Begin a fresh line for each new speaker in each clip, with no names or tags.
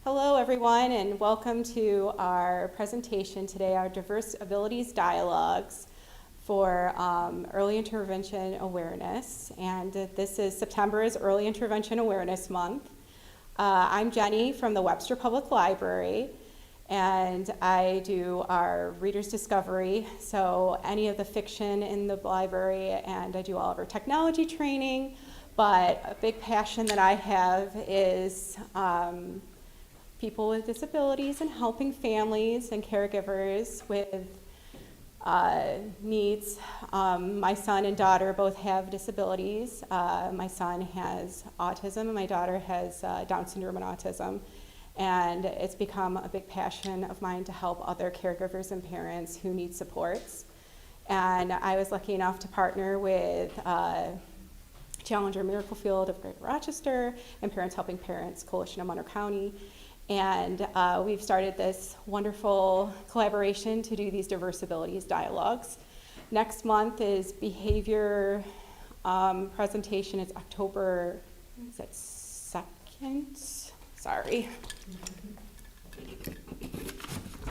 Hello, everyone, and welcome to our presentation today, our Diverse Abilities Dialogues for Early Intervention Awareness. And this is September is Early Intervention Awareness Month. I'm Jenny from the Webster Public Library, and I do our Reader's Discovery, so any of the fiction in the library, and I do all of our technology training. But a big passion that I have is people with disabilities and helping families and caregivers with needs. My son and daughter both have disabilities. My son has autism and my daughter has Down syndrome and autism. And it's become a big passion of mine to help other caregivers and parents who need supports. And I was lucky enough to partner with Challenger Miracle Field of Greater Rochester and Parents Helping Parents Coalition of Monroe County. And we've started this wonderful collaboration to do these diverse abilities dialogues. Next month is behavior presentation. It's October, is that 2nd? Sorry.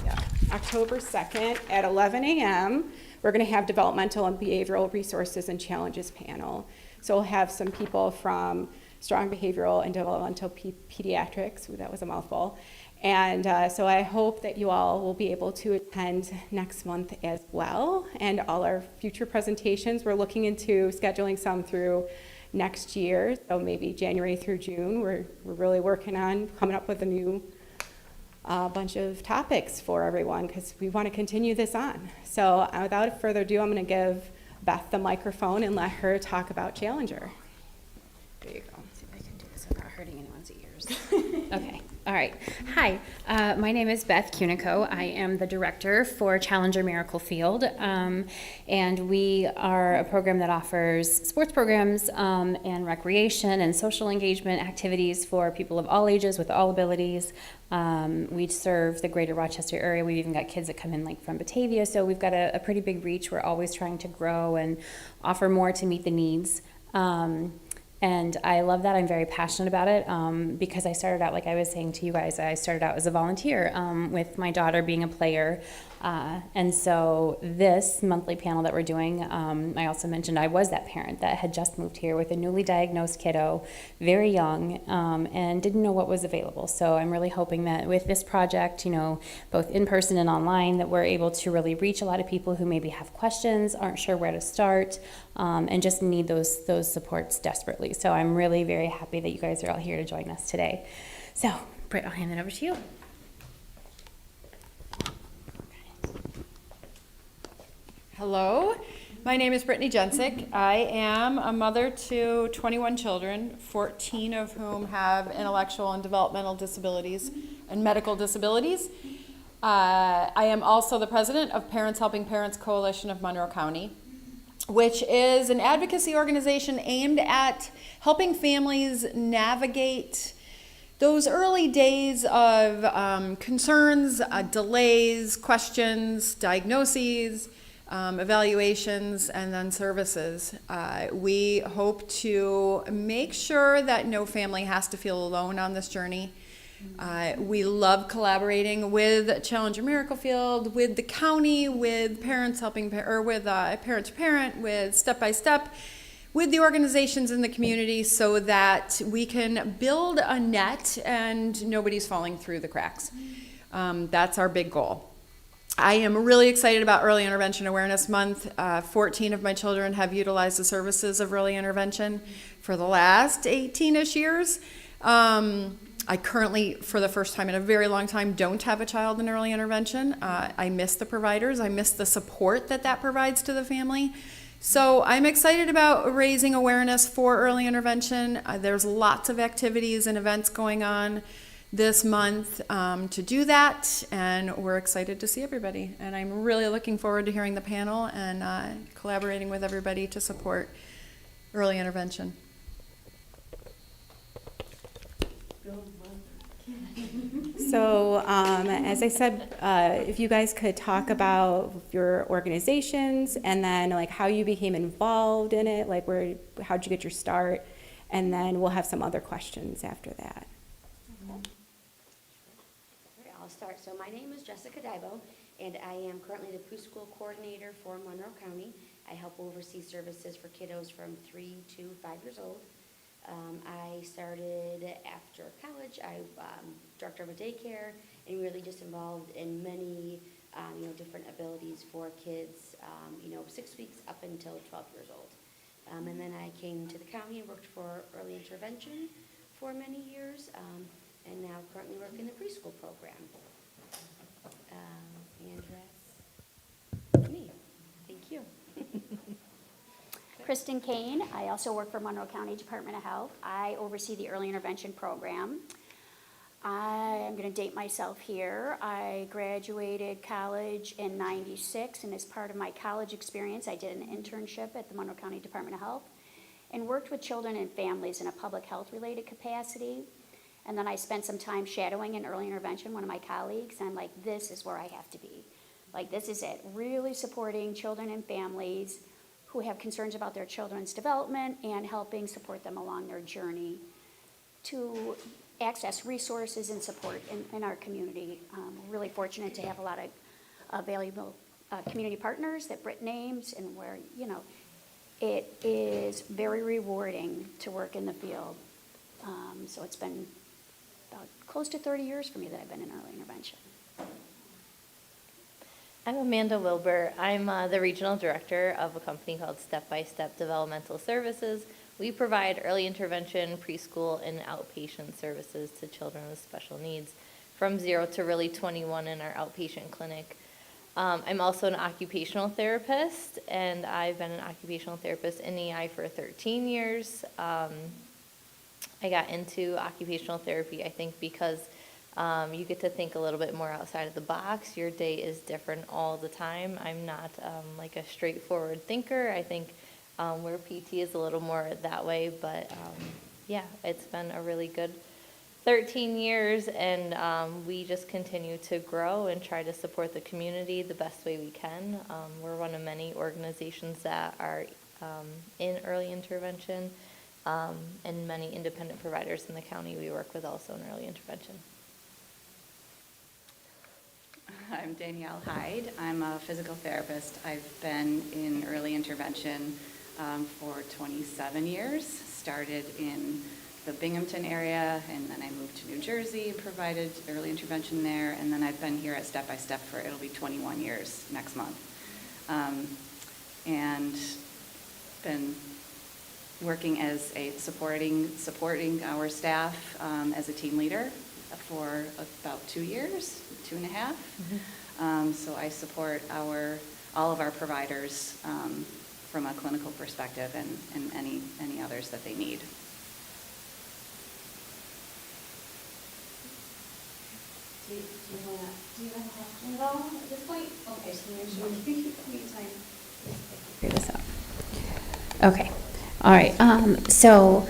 Yeah, October 2nd at 11 a.m. We're going to have developmental and behavioral resources and challenges panel. So we'll have some people from strong behavioral and developmental pediatrics. Ooh, that was a mouthful. And so I hope that you all will be able to attend next month as well. And all our future presentations, we're looking into scheduling some through next year. So maybe January through June. We're really working on coming up with a new bunch of topics for everyone because we want to continue this on. So without further ado, I'm going to give Beth the microphone and let her talk about Challenger. There you go.
See if I can do this without hurting anyone's ears. Okay. All right. Hi. My name is Beth Cunico. I am the director for Challenger Miracle Field, and we are a program that offers sports programs and recreation and social engagement activities for people of all ages with all abilities. We serve the greater Rochester area. We've even got kids that come in like from Batavia, so we've got a pretty big reach. We're always trying to grow and offer more to meet the needs. And I love that. I'm very passionate about it because I started out, like I was saying to you guys, I started out as a volunteer with my daughter being a player. And so this monthly panel that we're doing, I also mentioned I was that parent that had just moved here with a newly diagnosed kiddo, very young, and didn't know what was available. So I'm really hoping that with this project, you know, both in person and online, that we're able to really reach a lot of people who maybe have questions, aren't sure where to start, and just need those supports desperately. So I'm really very happy that you guys are all here to join us today. So, Britt, I'll hand it over to you.
Hello, my name is Brittany Jensick. I am a mother to 21 children, 14 of whom have intellectual and developmental disabilities and medical disabilities. I am also the president of Parents Helping Parents Coalition of Monroe County, which is an advocacy organization aimed at helping families navigate those early days of concerns, delays, questions, diagnoses, evaluations, and then services. We hope to make sure that no family has to feel alone on this journey. We love collaborating with Challenger Miracle Field, with the county, with Parents Helping, or with Parent to Parent, with Step by Step, with the organizations in the community so that we can build a net and nobody's falling through the cracks. That's our big goal. I am really excited about Early Intervention Awareness Month. 14 of my children have utilized the services of early intervention for the last 18-ish years. I currently, for the first time in a very long time, don't have a child in early intervention. I miss the providers. I miss the support that provides to the family. So I'm excited about raising awareness for early intervention. There's lots of activities and events going on this month to do that, and we're excited to see everybody. And I'm really looking forward to hearing the panel and collaborating with everybody to support early intervention.
So as I said, if you guys could talk about your organizations and then like how you became involved in it, like how'd you get your start, and then we'll have some other questions after that.
my name is Jessica Dybo, and I am currently the preschool coordinator for Monroe County. I help oversee services for kiddos from 3 to 5 years old. I started after college. I'm director of a daycare and really just involved in many different abilities for kids, 6 weeks up until 12 years old. And then I came to the county and worked for early intervention for many years, and now currently work in the preschool program. And that's me. Thank you.
Kristen Kane. I also work for Monroe County Department of Health. I oversee the early intervention program. I am going to date myself here. I graduated college in '96, and as part of my college experience, I did an internship at the Monroe County Department of Health and worked with children and families in a public health related capacity. And then I spent some time shadowing in early intervention, one of my colleagues, and I'm like, this is where I have to be. Like, this is it, really supporting children and families who have concerns about their children's development and helping support them along their journey to access resources and support in our community. We're really fortunate to have a lot of valuable community partners that Britt names, and where, it is very rewarding to work in the field. So it's been about close to 30 years for me that I've been in early intervention.
I'm Amanda Wilbur. I'm the regional director of a company called Step by Step Developmental Services. We provide early intervention, preschool, and outpatient services to children with special needs from 0 to really 21 in our outpatient clinic. I'm also an occupational therapist, and I've been an occupational therapist in EI for 13 years. I got into occupational therapy, I think, because you get to think a little bit more outside of the box. Your day is different all the time. I'm not like a straightforward thinker. I think where PT is a little more that way, but yeah, it's been a really good 13 years, and we just continue to grow and try to support the community the best way we can. We're one of many organizations that are in early intervention, and many independent providers in the county we work with also in early intervention.
I'm Danielle Hyde. I'm a physical therapist. I've been in early intervention for 27 years. Started in the Binghamton area, and then I moved to New Jersey and provided early intervention there, and then I've been here at Step by Step for, it'll be 21 years next month. And been working as a supporting our staff as a team leader for about 2 years, 2.5. Mm-hmm. So I support all of our providers from a clinical perspective, and any others that they need.
Do you have a question at all at this point? Okay, so there's one time.
Figure this out. Okay. All right. So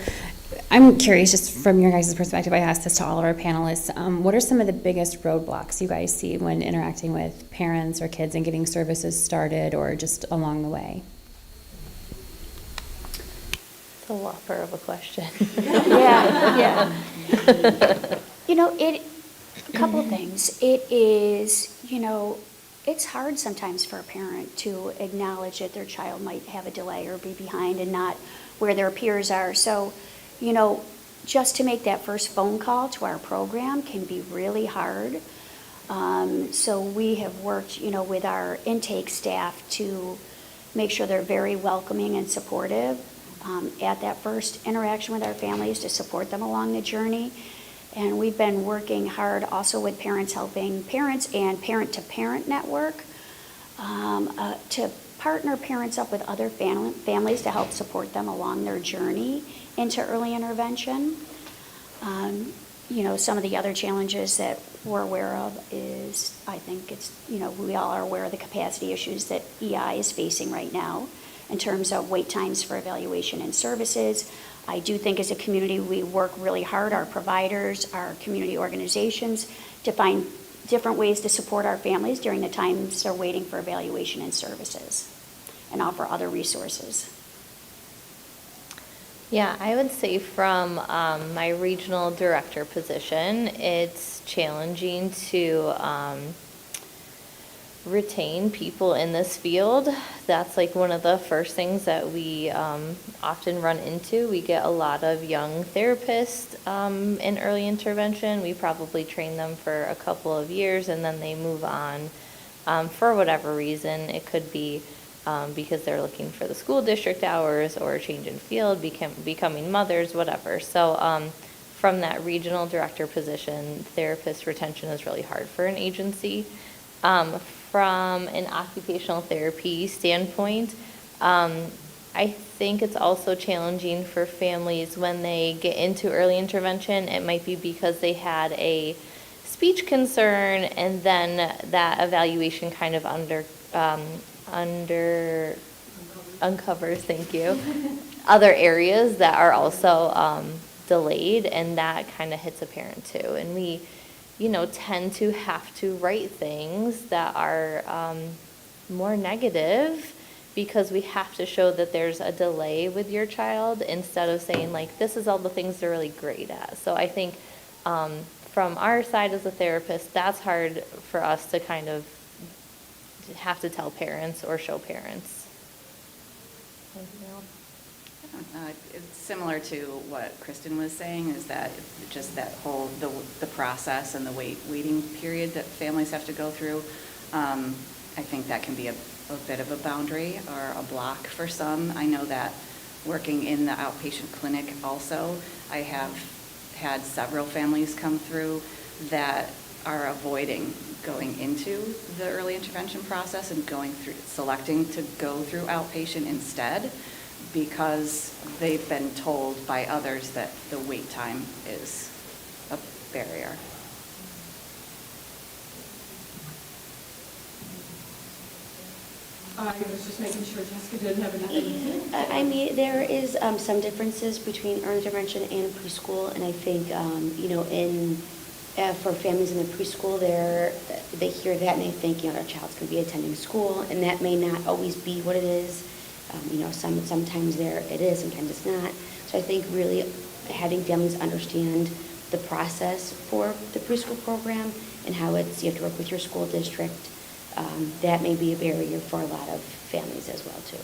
I'm curious, just from your guys' perspective, I asked this to all of our panelists. What are some of the biggest roadblocks you guys see when interacting with parents or kids and getting services started, or just along the way?
It's a whopper of a question.
Yeah. A couple of things. It is, it's hard sometimes for a parent to acknowledge that their child might have a delay or be behind and not where their peers are. So, just to make that first phone call to our program can be really hard. So we have worked, with our intake staff to make sure they're very welcoming and supportive at that first interaction with our families, to support them along the journey. And we've been working hard also with parents, helping parents and parent-to-parent network to partner parents up with other families to help support them along their journey into early intervention. Some of the other challenges that we're aware of is, I think it's, we all are aware of the capacity issues that EI is facing right now in terms of wait times for evaluation and services. I do think as a community we work really hard, our providers, our community organizations, to find different ways to support our families during the times they're waiting for evaluation and services, and offer other resources.
Yeah, I would say from my regional director position, it's challenging to retain people in this field. That's like one of the first things that we often run into. We get a lot of young therapists in early intervention. We probably train them for a couple of years and then they move on for whatever reason. It could be because they're looking for the school district hours or a change in field, becoming mothers, whatever. So from that regional director position, therapist retention is really hard for an agency. From an occupational therapy standpoint, I think it's also challenging for families when they get into early intervention. It might be because they had a speech concern and then that evaluation kind of uncovers, thank you, other areas that are also delayed, and that kind of hits a parent too. And we, tend to have to write things that are more negative because we have to show that there's a delay with your child instead of saying like, this is all the things they're really great at. So I think from our side as a therapist, that's hard for us to kind of have to tell parents or show parents. Anything else?
It's similar to what Kristen was saying, is that just that whole, the process and the waiting period that families have to go through. I think that can be a bit of a boundary or a block for some. I know that working in the outpatient clinic also, I have had several families come through that are avoiding going into the early intervention process and selecting to go through outpatient instead, because they've been told by others that the wait time is a barrier.
I was just making sure Jessica didn't have anything.
I mean, there is some differences between early intervention and preschool, and I think, for families in the preschool, they hear that and they think, their child's going to be attending school, and that may not always be what it is. Sometimes it is, sometimes it's not. So I think really having families understand the process for the preschool program and how you have to work with your school district, that may be a barrier for a lot of families as well too.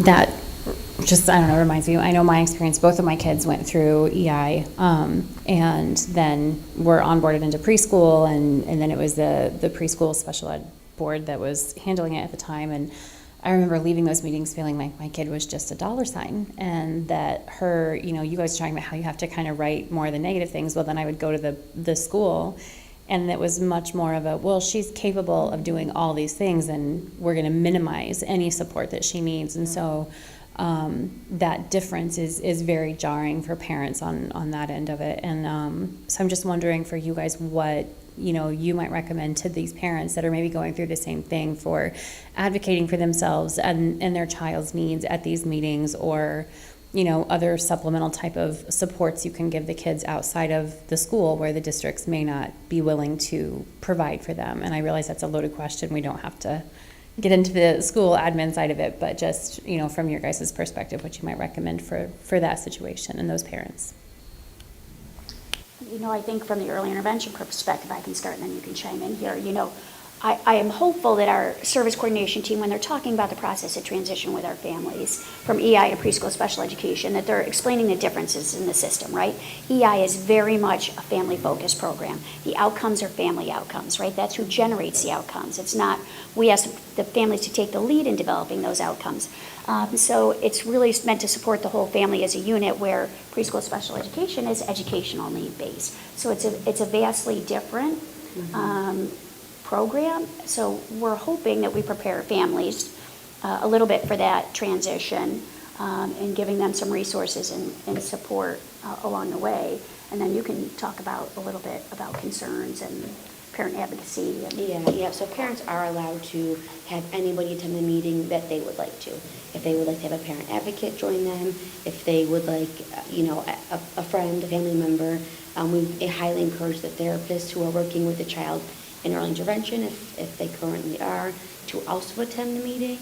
That just, I don't know, reminds me, I know my experience, both of my kids went through EI, and then were onboarded into preschool, and then it was the preschool special ed board that was handling it at the time. And I remember leaving those meetings feeling like my kid was just a dollar sign, and that her, you guys were talking about how you have to kind of write more of the negative things. Well, then I would go to the school, and it was much more of a, well, she's capable of doing all these things, and we're going to minimize any support that she needs. And so that difference is very jarring for parents on that end of it. And so I'm just wondering for you guys what you might recommend to these parents that are maybe going through the same thing for advocating for themselves and their child's needs at these meetings, or other supplemental type of supports you can give the kids outside of the school where the districts may not be willing to provide for them. And I realize that's a loaded question. We don't have to get into the school admin side of it, but just from your guys' perspective, what you might recommend for that situation and those parents.
I think from the early intervention perspective, I can start and then you can chime in here. I am hopeful that our service coordination team, when they're talking about the process of transition with our families from EI to preschool special education, that they're explaining the differences in the system, right? EI is very much a family-focused program. The outcomes are family outcomes, right? That's who generates the outcomes. It's not, we ask the families to take the lead in developing those outcomes. So it's really meant to support the whole family as a unit, where preschool special education is educational need-based. So it's a vastly different program. So we're hoping that we prepare families a little bit for that transition, and giving them some resources and support along the way. And then you can talk a little bit about concerns and parent advocacy.
Yeah, so parents are allowed to have anybody attend the meeting that they would like to. If they would like to have a parent advocate join them, if they would like, a friend, a family member, we highly encourage the therapists who are working with the child in early intervention, if they currently are, to also attend the meeting.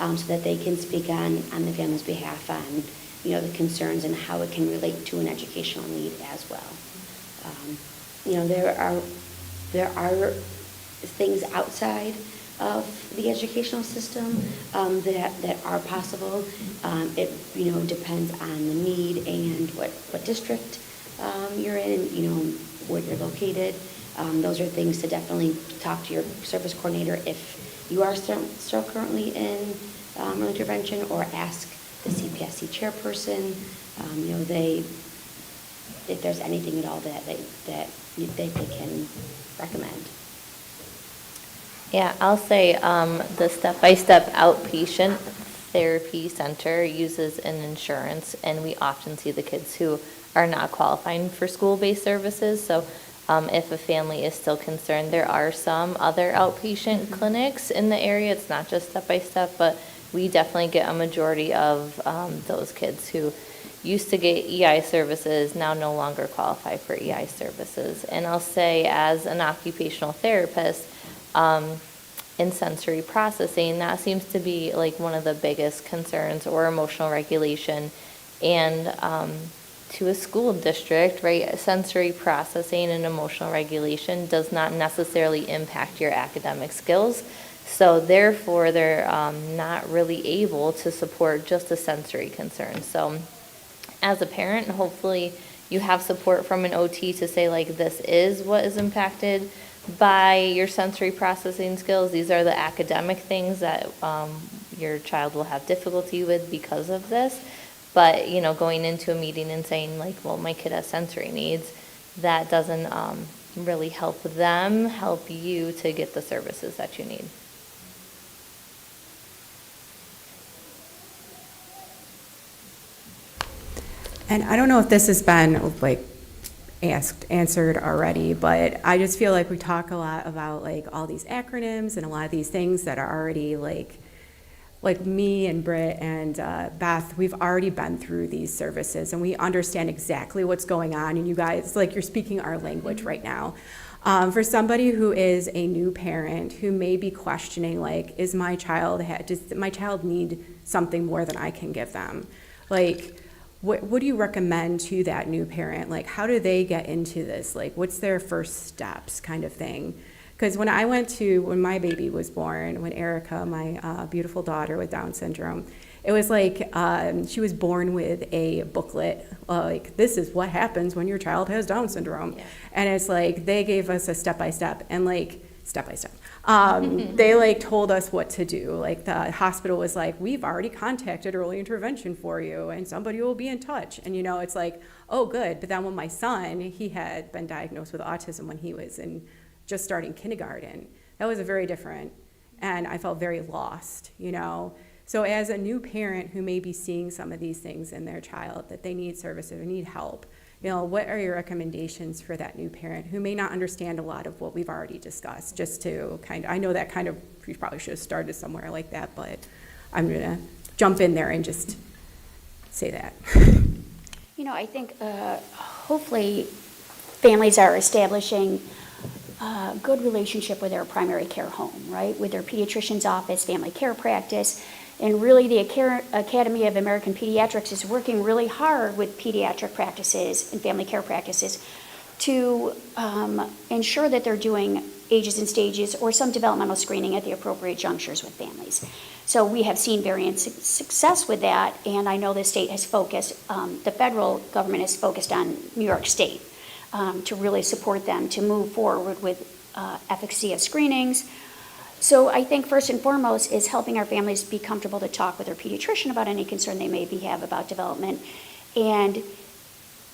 so that they can speak on the family's behalf on, you know, the concerns and how it can relate to an educational need as well. You know, there are things outside of the educational system that are possible. It, you know, depends on the need and what district you're in, you know, where you're located. Those are things to definitely talk to your service coordinator if you are still currently in early intervention, or ask the CPSC chairperson. You know, if there's anything at all that they can recommend.
Yeah, I'll say the step-by-step outpatient therapy center uses an insurance, and we often see the kids who are not qualifying for school-based services. So if a family is still concerned, there are some other outpatient clinics in the area. It's not just step-by-step, but we definitely get a majority of those kids who used to get EI services now no longer qualify for EI services. And I'll say, as an occupational therapist, in sensory processing, that seems to be like one of the biggest concerns, or emotional regulation. And to a school district, right, sensory processing and emotional regulation does not necessarily impact your academic skills. So therefore, they're not really able to support just a sensory concern. So as a parent, hopefully you have support from an OT to say, like, this is what is impacted by your sensory processing skills. These are the academic things that your child will have difficulty with because of this. But, you know, going into a meeting and saying, like, well, my kid has sensory needs, that doesn't really help them help you to get the services that you need.
And I don't know if this has been like answered already, but I just feel like we talk a lot about like all these acronyms and a lot of these things that are already like me and Britt and Beth, we've already been through these services and we understand exactly what's going on, and you guys, like, you're speaking our language right now. For somebody who is a new parent who may be questioning, like, does my child need something more than I can give them? Like, what do you recommend to that new parent? Like, how do they get into this? Like, what's their first steps kind of thing? Because when my baby was born, when Erica, my beautiful daughter with Down syndrome, it was like she was born with a booklet, like, this is what happens when your child has Down syndrome. Yeah. And it's like, they gave us a step-by-step, and like, step-by-step. They like told us what to do. Like, the hospital was like, we've already contacted early intervention for you and somebody will be in touch. And you know, it's like, oh good. But then when my son, he had been diagnosed with autism when he was just starting kindergarten, that was a very different, and I felt very lost, you know. So as a new parent who may be seeing some of these things in their child, that they need services or need help, you know, what are your recommendations for that new parent who may not understand a lot of what we've already discussed? Just to I know that kind of, we probably should have started somewhere like that, but I'm gonna jump in there and just say that.
You know, I think hopefully families are establishing a good relationship with their primary care home, right? With their pediatrician's office, family care practice. And really, the Academy of American Pediatrics is working really hard with pediatric practices and family care practices to ensure that they're doing ages and stages or some developmental screening at the appropriate junctures with families. So we have seen varying success with that, and I know the state has focused, the federal government has focused on New York State to really support them to move forward with efficacy of screenings. So I think first and foremost is helping our families be comfortable to talk with their pediatrician about any concern they may have about development. And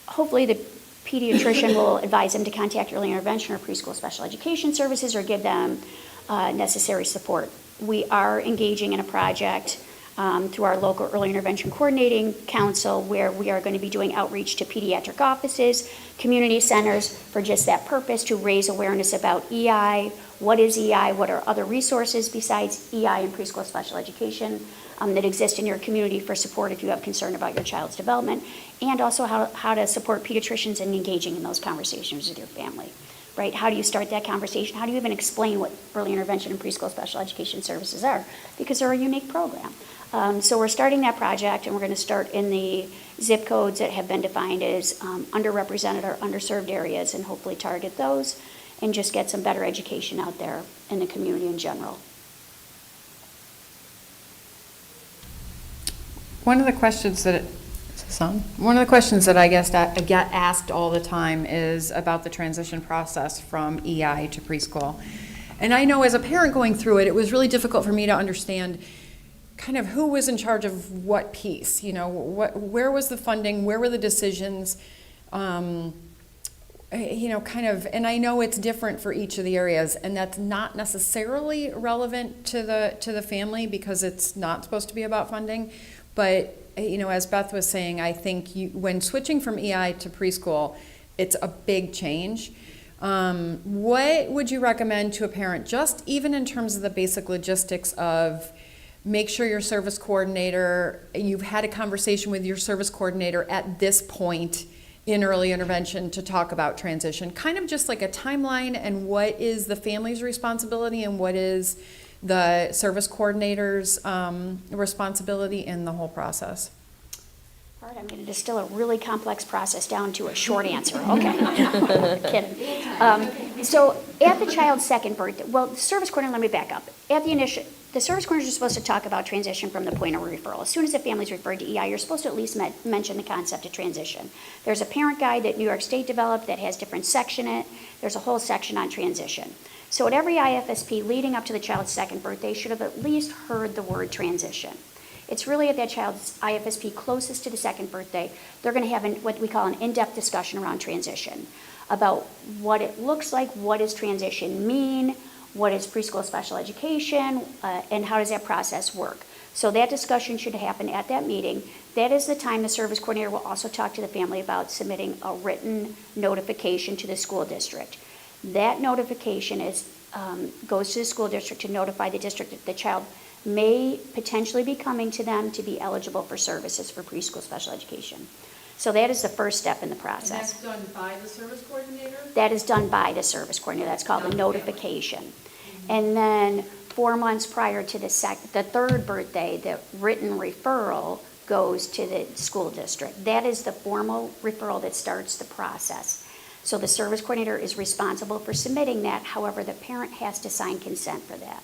hopefully the pediatrician will advise them to contact early intervention or preschool special education services or give them necessary support. We are engaging in a project through our local early intervention coordinating council where we are going to be doing outreach to pediatric offices, community centers for just that purpose, to raise awareness about EI. What is EI? What are other resources besides EI and preschool special education that exist in your community for support if you have concern about your child's development, and also how to support pediatricians in engaging in those conversations with your family. right? How do you start that conversation? How do you even explain what early intervention and preschool special education services are? Because they're a unique program. So we're starting that project, and we're going to start in the zip codes that have been defined as underrepresented or underserved areas, and hopefully target those and just get some better education out there in the community in general.
One of the questions that, is this on? One of the questions that I guess that I get asked all the time is about the transition process from EI to preschool. And I know as a parent going through it, it was really difficult for me to understand kind of who was in charge of what piece, you know, where was the funding, where were the decisions, you know, kind of, and I know it's different for each of the areas, and that's not necessarily relevant to the family because it's not supposed to be about funding. But, you know, as Beth was saying, I think when switching from EI to preschool, it's a big change. What would you recommend to a parent, just even in terms of the basic logistics of make sure your service coordinator, you've had a conversation with your service coordinator at this point in early intervention to talk about transition, kind of just like a timeline and what is the family's responsibility and what is the service coordinator's responsibility in the whole process?
All right, I'm going to distill a really complex process down to a short answer. Okay. Kidding. So at the child's second birthday, well, the service coordinator, let me back up. At the initial, the service coordinator is supposed to talk about transition from the point of referral. As soon as the family's referred to EI, you're supposed to at least mention the concept of transition. There's a parent guide that New York State developed that has different sections in it. There's a whole section on transition. So at every IFSP leading up to the child's second birthday should have at least heard the word transition. It's really at that child's IFSP closest to the second birthday, they're going to have what we call an in-depth discussion around transition, about what it looks like, what does transition mean, what is preschool special education, and how does that process work. So that discussion should happen at that meeting. That is the time the service coordinator will also talk to the family about submitting a written notification to the school district. That notification goes to the school district to notify the district that the child may potentially be coming to them to be eligible for services for preschool special education. So that is the first step in the process.
And that's done by the service coordinator?
That is done by the service coordinator. That's called a notification. And then 4 months prior to the third birthday, the written referral goes to the school district. That is the formal referral that starts the process. So the service coordinator is responsible for submitting that. However, the parent has to sign consent for that.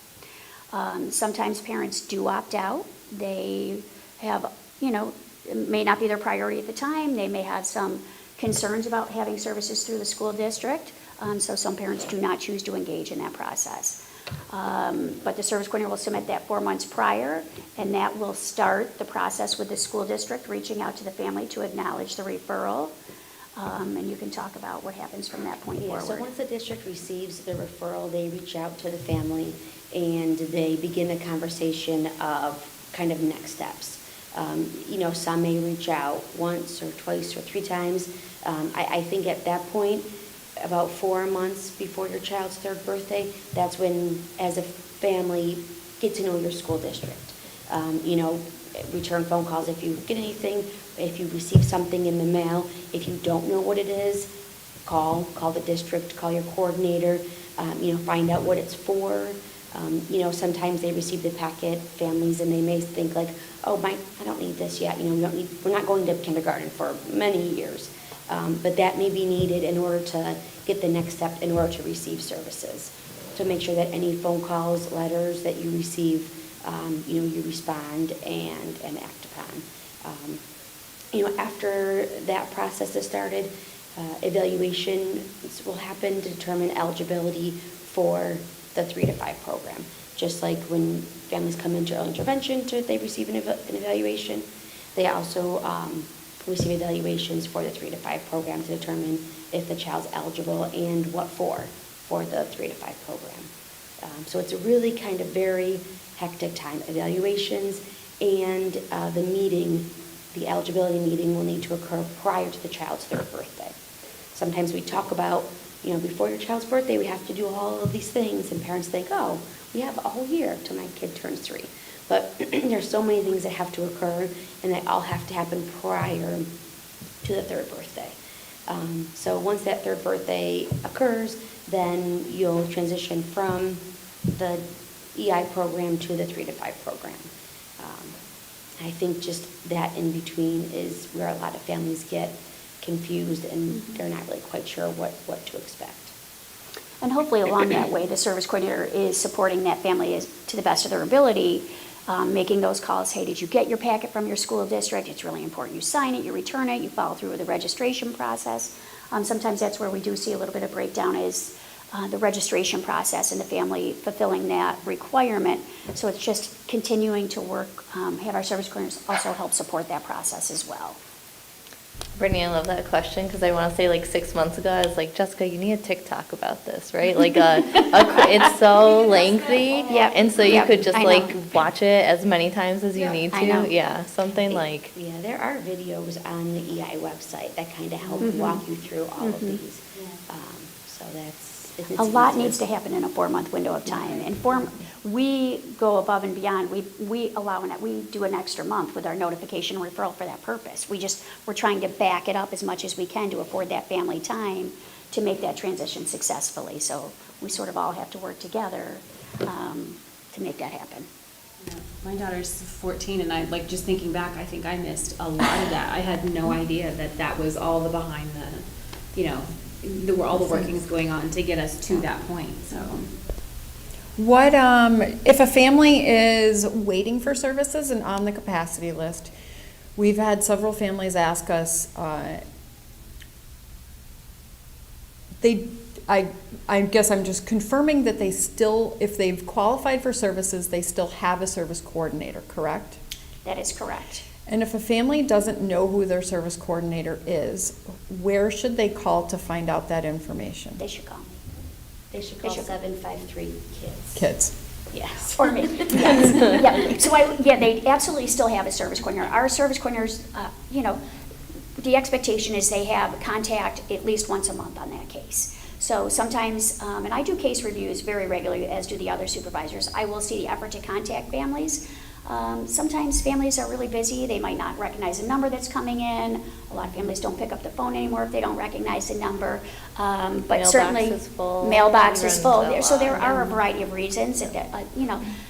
Sometimes parents do opt out. They have, you know, it may not be their priority at the time. They may have some concerns about having services through the school district. So some parents do not choose to engage in that process. But the service coordinator will submit that 4 months prior, and that will start the process with the school district reaching out to the family to acknowledge the referral. And you can talk about what happens from that point
Yeah, so
forward.
once the district receives the referral, they reach out to the family and they begin a conversation of kind of next steps. You know, some may reach out once or twice or 3 times. I think at that point, about 4 months before your child's third birthday, that's when, as a family, get to know your school district. You know, return phone calls if you get anything, if you receive something in the mail. If you don't know what it is, call the district, call your coordinator, you know, find out what it's for. You know, sometimes they receive the packet, families, and they may think like, oh, I don't need this yet. You know, we're not going to kindergarten for many years. But that may be needed in order to get the next step in order to receive services. So make sure that any phone calls, letters that you receive, you know, you respond and act upon. You know, after that process is started, evaluations will happen to determine eligibility for the 3 to 5 program. Just like when families come into early intervention, they receive an evaluation, they also receive evaluations for the 3 to 5 program to determine if the child's eligible and what for the 3 to 5 program. So it's a really kind of very hectic time. Evaluations and the eligibility meeting will need to occur prior to the child's third birthday. Sometimes we talk about, you know, before your child's birthday, we have to do all of these things, and parents think, oh, we have a whole year till my kid turns 3. But there's so many things that have to occur, and they all have to happen prior to the third birthday. So once that third birthday occurs, then you'll transition from the EI program to the 3 to 5 program. I think just that in between is where a lot of families get confused and they're not really quite sure what to expect.
And hopefully along that way, the service coordinator is supporting that family to the best of their ability, making those calls. Hey, did you get your packet from your school district? It's really important you sign it, you return it, you follow through with the registration process. Sometimes that's where we do see a little bit of breakdown is the registration process and the family fulfilling that requirement. So it's just continuing to work, have our service coordinators also help support that process as well.
Brittany, I love that question because I want to say like 6 months ago, I was like, Jessica, you need a TikTok about this, right? Like it's so lengthy.
Yep.
And so you
Yep.
could just
I know.
like watch it as many times as you need
I know.
to. Yeah, something like.
Yeah, there are videos on the EI website that kind of help walk you through all of these. So it's
A lot
easy.
needs to happen in a 4-month window of time. And we go above and beyond. We allow we do an extra month with our notification referral for that purpose. We're trying to back it up as much as we can to afford that family time to make that transition successfully. So we sort of all have to work together to make that happen.
My daughter's 14, and I, like, just thinking back, I think I missed a lot of that. I had no idea that was all the behind all the workings going on to get us to that point, so.
What, if a family is waiting for services and on the capacity list, we've had several families ask us, I guess I'm just confirming that they still, if they've qualified for services, they still have a service coordinator, correct?
That is correct.
And if a family doesn't know who their service coordinator is, where should they call to find out that information?
They should call me.
They should call 753 KIDS.
Kids.
Yes.
Or me, yes. Yeah. So they absolutely still have a service coordinator. Our service coordinators, the expectation is they have contact at least once a month on that case. So sometimes, and I do case reviews very regularly, as do the other supervisors. I will see the effort to contact families. Sometimes families are really busy. They might not recognize a number that's coming in. A lot of families don't pick up the phone anymore if they don't recognize the number. But
Mailbox
certainly,
is full.
mailbox
She
is
runs
full.
a
So
lot,
there are
yeah.
a variety of reasons that,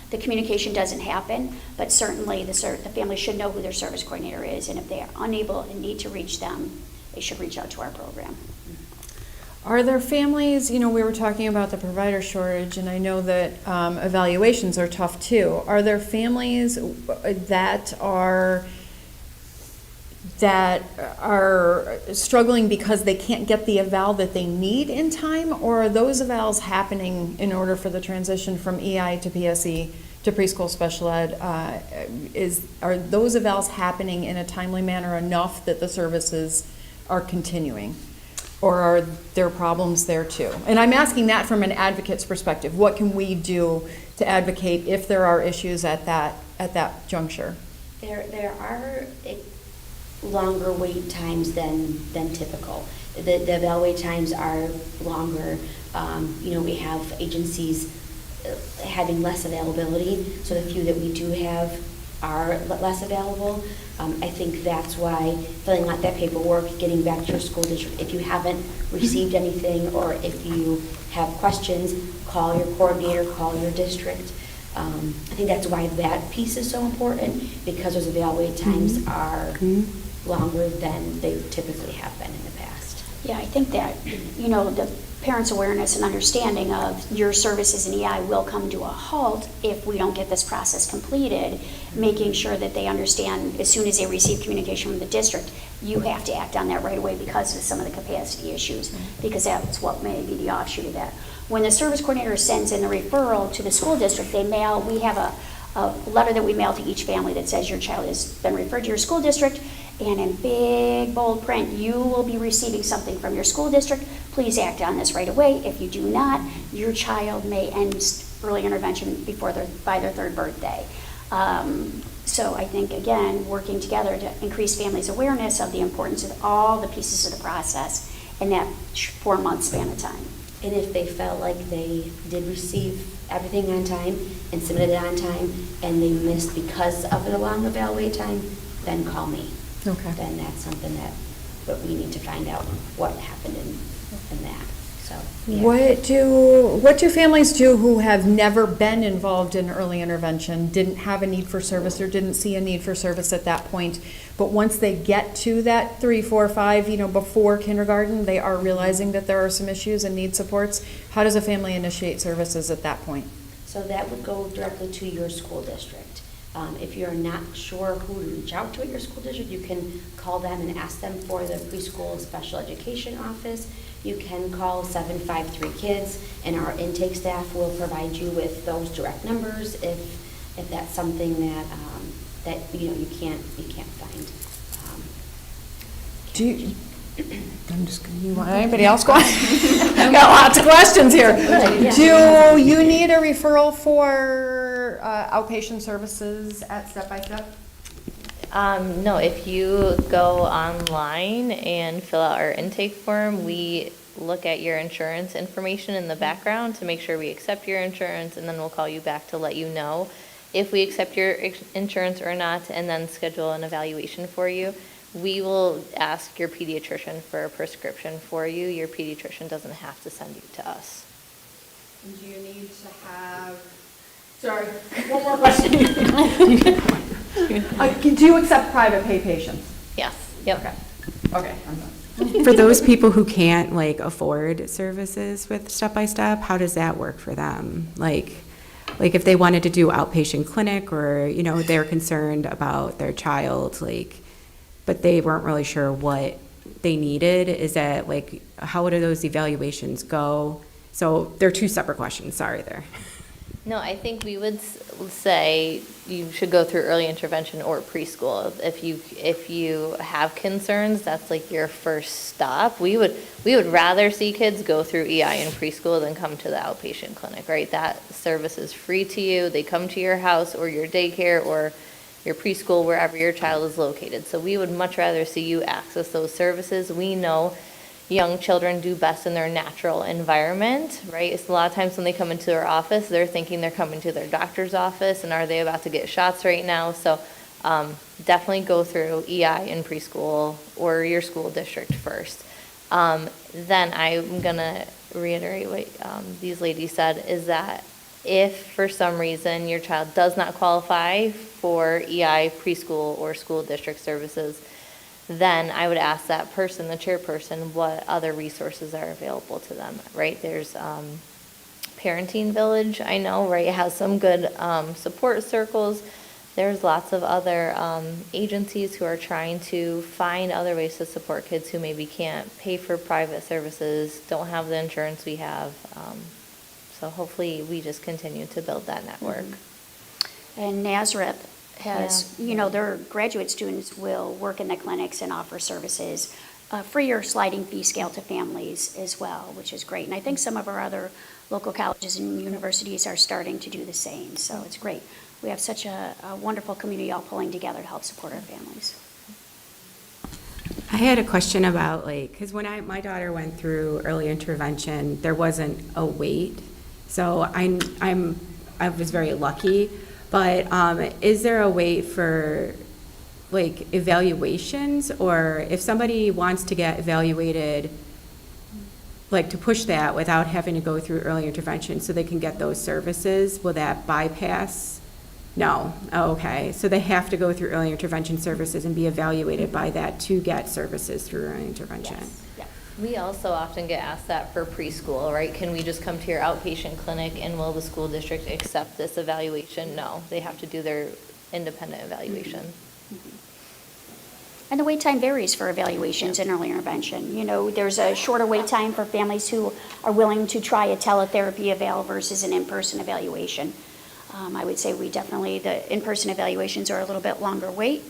the communication doesn't happen. But certainly, the family should know who their service coordinator is. And if they are unable and need to reach them, they should reach out to our program.
Are there families, we were talking about the provider shortage, and I know that evaluations are tough too. Are there families that are struggling because they can't get the eval that they need in time, or are those evals happening in order for the transition from EI to PSE to preschool special ed? Are those evals happening in a timely manner enough that the services are continuing? Or are there problems there too? And I'm asking that from an advocate's perspective. What can we do to advocate if there are issues at that juncture?
There are longer wait times than typical. The eval wait times are longer. We have agencies having less availability, so the few that we do have are less available. I think that's why filling out that paperwork, getting back to your school district, if you haven't received anything or if you have questions, call your coordinator, call your district. I think that's why that piece is so important, because those eval wait times are longer than they typically have been in the past.
Yeah, I think that, the parents' awareness and understanding of your services in EI will come to a halt if we don't get this process completed, making sure that they understand as soon as they receive communication from the district, you have to act on that right away because of some of the capacity issues, because that's what may be the offshoot of that. When the service coordinator sends in the referral to the school district, we have a letter that we mail to each family that says your child has been referred to your school district, and in big, bold print, you will be receiving something from your school district. Please act on this right away. If you do not, your child may end early intervention by their 3rd birthday. So I think, again, working together to increase families' awareness of the importance of all the pieces of the process in that 4-month span of time.
And if they felt like they did receive everything on time and submitted it on time and they missed because of the long eval wait time, then call me.
Okay.
Then that's something that we need to find out what happened in that. So, yeah.
What do families do who have never been involved in early intervention, didn't have a need for service or didn't see a need for service at that point, but once they get to that 3, 4, 5, before kindergarten, they are realizing that there are some issues and need supports? How does a family initiate services at that point?
So that would go directly to your school district. If you're not sure who to reach out to at your school district, you can call them and ask them for the preschool special education office. You can call 753 Kids, and our intake staff will provide you with those direct numbers if that's something that you can't find.
Do you, you want anybody else go on? I've got lots of questions here.
Good, yeah.
Do you need a referral for outpatient services at Step by Step?
No, if you go online and fill out our intake form, we look at your insurance information in the background to make sure we accept your insurance, and then we'll call you back to let you know if we accept your insurance or not, and then schedule an evaluation for you. We will ask your pediatrician for a prescription for you. Your pediatrician doesn't have to send you to us.
Do you need to have, sorry, one more question. Do you accept private pay patients?
Yes, yep.
Okay, I'm done.
For those people who can't like afford services with Step by Step, how does that work for them? Like if they wanted to do outpatient clinic, or, they're concerned about their child, but they weren't really sure what they needed, is that how do those evaluations go? So they're two separate questions, sorry there.
No, I think we would say you should go through early intervention or preschool. If you have concerns, that's like your first stop. We would rather see kids go through EI in preschool than come to the outpatient clinic, right? That service is free to you. They come to your house or your daycare or your preschool, wherever your child is located. So we would much rather see you access those services. We know young children do best in their natural environment, right? It's a lot of times when they come into our office, they're thinking they're coming to their doctor's office, and are they about to get shots right now? So definitely go through EI in preschool or your school district first. Then I'm gonna reiterate what these ladies said, is that if for some reason your child does not qualify for EI preschool or school district services, then I would ask that person, the chairperson, what other resources are available to them, right? There's Parenting Village, I know, right? It has some good support circles. There's lots of other agencies who are trying to find other ways to support kids who maybe can't pay for private services, don't have the insurance we have. So hopefully we just continue to build that network.
And Nazareth has, their graduate students will work in the clinics and offer services, free or sliding fee scale to families as well, which is great. And I think some of our other local colleges and universities are starting to do the same, so it's great. We have such a wonderful community all pulling together to help support our families.
I had a question about because when my daughter went through early intervention, there wasn't a wait. So I was very lucky, but is there a wait for evaluations, or if somebody wants to get evaluated, to push that without having to go through early intervention so they can get those services, will that bypass? No, oh, okay, so they have to go through early intervention services and be evaluated by that to get services through early intervention?
Yes.
We also often get asked that for preschool, right? Can we just come to your outpatient clinic, and will the school district accept this evaluation? No, they have to do their independent evaluation.
And the wait time varies for evaluations in early intervention. There's a shorter wait time for families who are willing to try a teletherapy eval versus an in-person evaluation. I would say the in-person evaluations are a little bit longer wait,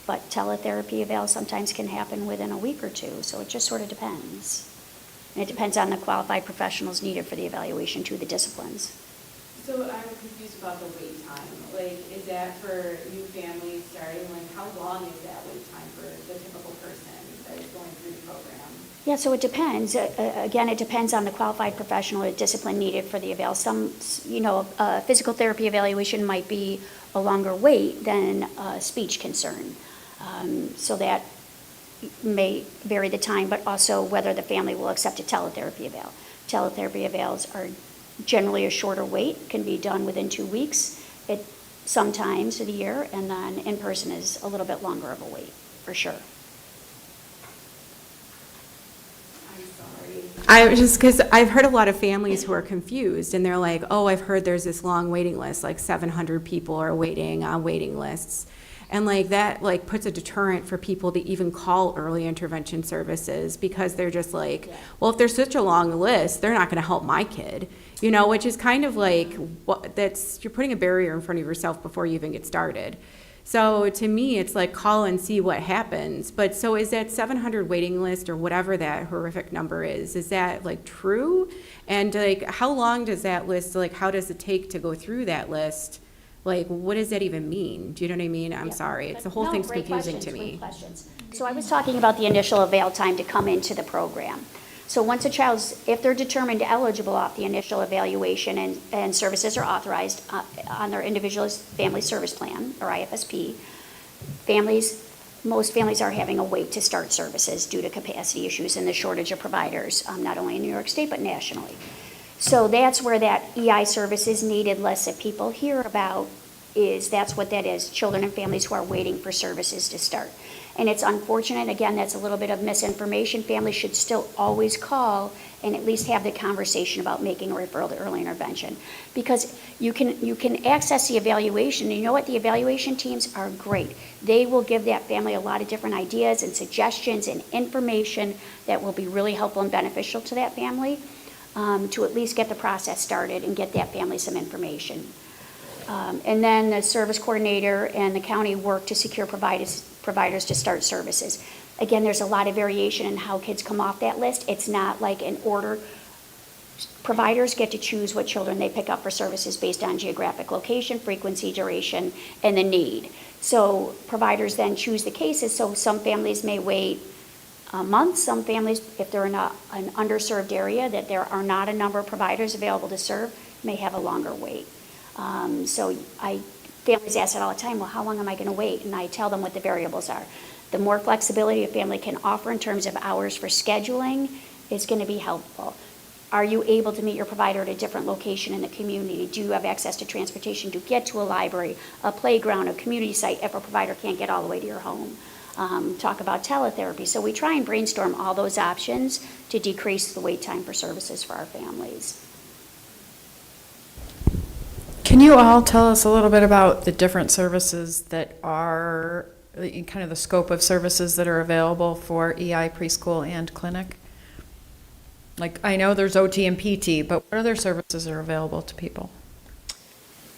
but teletherapy eval sometimes can happen within a week or two, so it just sort of depends. And it depends on the qualified professionals needed for the evaluation to the disciplines.
So I'm confused about the wait time. Is that for new families starting? How long is that wait time for the typical person that is going through the program?
Yeah, so it depends. Again, it depends on the qualified professional or discipline needed for the eval. Some, a physical therapy evaluation might be a longer wait than a speech concern. So that may vary the time, but also whether the family will accept a teletherapy eval. Teletherapy evals are generally a shorter wait, can be done within 2 weeks, sometimes of the year, and then in-person is a little bit longer of a wait, for sure.
I was just, because I've heard a lot of families who are confused, and they're like, oh, I've heard there's this long waiting list, like 700 people are waiting on waiting lists. And like that, like puts a deterrent for people to even call early intervention services, because they're just like, well, if there's such a long list, they're not gonna help my kid. You know, which is kind of like, you're putting a barrier in front of yourself before you even get started. So to me, it's like call and see what happens. But so is that 700 waiting list or whatever that horrific number is that like true? And like, how long does that list, like, how does it take to go through that list? Like, what does that even mean? Do you know what I mean? I'm
Yeah.
sorry, the whole
No,
thing's
great
confusing to
questions,
me.
great questions. So I was talking about the initial avail time to come into the program. So once a child's, if they're determined eligible off the initial evaluation and services are authorized on their individual family service plan, or IFSP, most families are having a wait to start services due to capacity issues and the shortage of providers, not only in New York State, but nationally. So that's where that EI services needed list that people hear about that's what that is, children and families who are waiting for services to start. And it's unfortunate, again, that's a little bit of misinformation. Families should still always call and at least have the conversation about making a referral to early intervention. Because you can access the evaluation, and you know what, the evaluation teams are great. They will give that family a lot of different ideas and suggestions and information that will be really helpful and beneficial to that family, to at least get the process started and get that family some information. And then the service coordinator and the county work to secure providers to start services. Again, there's a lot of variation in how kids come off that list. It's not like an order. Providers get to choose what children they pick up for services based on geographic location, frequency, duration, and the need. So providers then choose the cases. So some families may wait a month. Some families, if they're in an underserved area that there are not a number of providers available to serve, may have a longer wait. Families ask it all the time, well, how long am I going to wait? And I tell them what the variables are. The more flexibility a family can offer in terms of hours for scheduling is going to be helpful. Are you able to meet your provider at a different location in the community? Do you have access to transportation to get to a library, a playground, a community site if a provider can't get all the way to your home? Talk about teletherapy. So we try and brainstorm all those options to decrease the wait time for services for our families.
Can you all tell us a little bit about the different services that are, kind of the scope of services that are available for EI preschool and clinic? Like, I know there's OT and PT, but what other services are available to people?